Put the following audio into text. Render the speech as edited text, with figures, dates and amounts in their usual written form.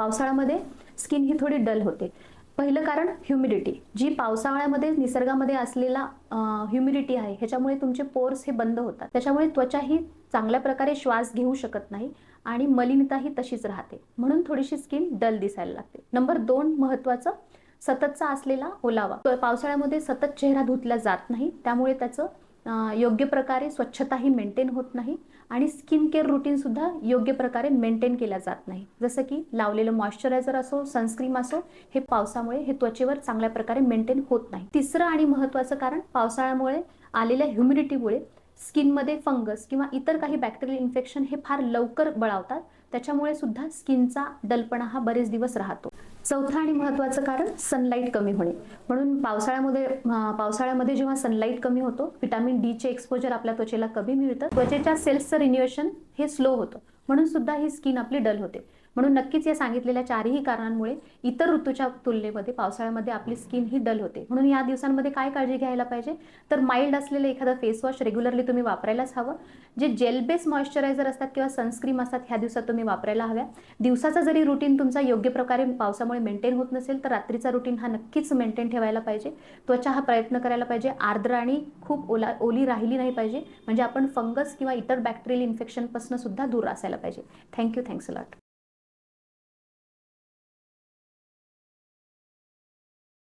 पावसाळ्यामध्ये स्किन ही थोडी डल होते. पहिलं कारण ह्युमिडिटी, जी पावसाळ्यामध्ये निसर्गामध्ये असलेला ह्युमिडिटी आहे, ह्याच्यामुळे तुमचे पोर्स हे बंद होतात. त्याच्यामुळे त्वचा ही चांगल्या प्रकारे श्वास घेऊ शकत नाही आणि मलिनता ही तशीच राहते. म्हणून थोडीशी स्किन डल दिसायला लागते. नंबर 2 महत्त्वाचं, सततचा असलेला ओलावा. पावसाळ्यामध्ये सतत चेहरा धुतला जात नाही, त्यामुळे त्याचं योग्य प्रकारे स्वच्छताही मेंटेन होत नाही आणि स्किन केअर रूटीनसुद्धा योग्य प्रकारे मेंटेन केल्या जात नाही. जसं की लावलेलं मॉइश्चरायझर असो, सनस्क्रीम असो, हे पावसामुळे हे त्वचेवर चांगल्या प्रकारे मेंटेन होत नाही. तिसरं आणि महत्त्वाचं कारण, पावसाळ्यामुळे आलेल्या ह्युमिडिटीमुळे स्किनमध्ये फंगस किंवा इतर काही बॅक्टेरियल इन्फेक्शन हे फार लवकर बळावतात. त्याच्यामुळे सुद्धा स्किनचा डलपणा हा बरेच दिवस राहतो. चौथं आणि महत्त्वाचं कारण, सनलाईट कमी होणे. म्हणून पावसाळ्यामध्ये जेव्हा सनलाईट कमी होतो, व्हिटॅमिन डी चे एक्सपोजर आपल्या त्वचेला कमी मिळतं. त्वचेच्या सेल्सचं रिन्युएशन हे स्लो होतं, म्हणून सुद्धा ही स्किन आपली डल होते. म्हणून नक्कीच या सांगितलेल्या चारही कारणांमुळे इतर ऋतूच्या तुलनेमध्ये पावसाळ्यामध्ये आपली स्किन ही डल होते. म्हणून या दिवसांमध्ये काय काळजी घ्यायला पाहिजे, तर माइल्ड असलेलं एखादं फेस वॉश रेग्युलरली तुम्ही वापरायलाच हवं. जे जेल बेस मॉइश्चरायझर असतात किंवा सनस्क्रीम असतात, ह्या दिवसात तुम्ही वापरायला हव्या. दिवसाचा जरी रुटीन तुमचा योग्य प्रकारे पावसामुळे मेंटेन होत नसेल, तर रात्रीचा रुटीन हा नक्कीच मेंटेन ठेवायला पाहिजे. त्वचा हा प्रयत्न करायला पाहिजे आर्द्र आणि खूप ओली राहिली नाही पाहिजे, म्हणजे आपण फंगस किंवा इतर बॅक्टेरियल इन्फेक्शनपासून सुद्धा दूर असायला पाहिजे. थँक्यू. Thanks a lot.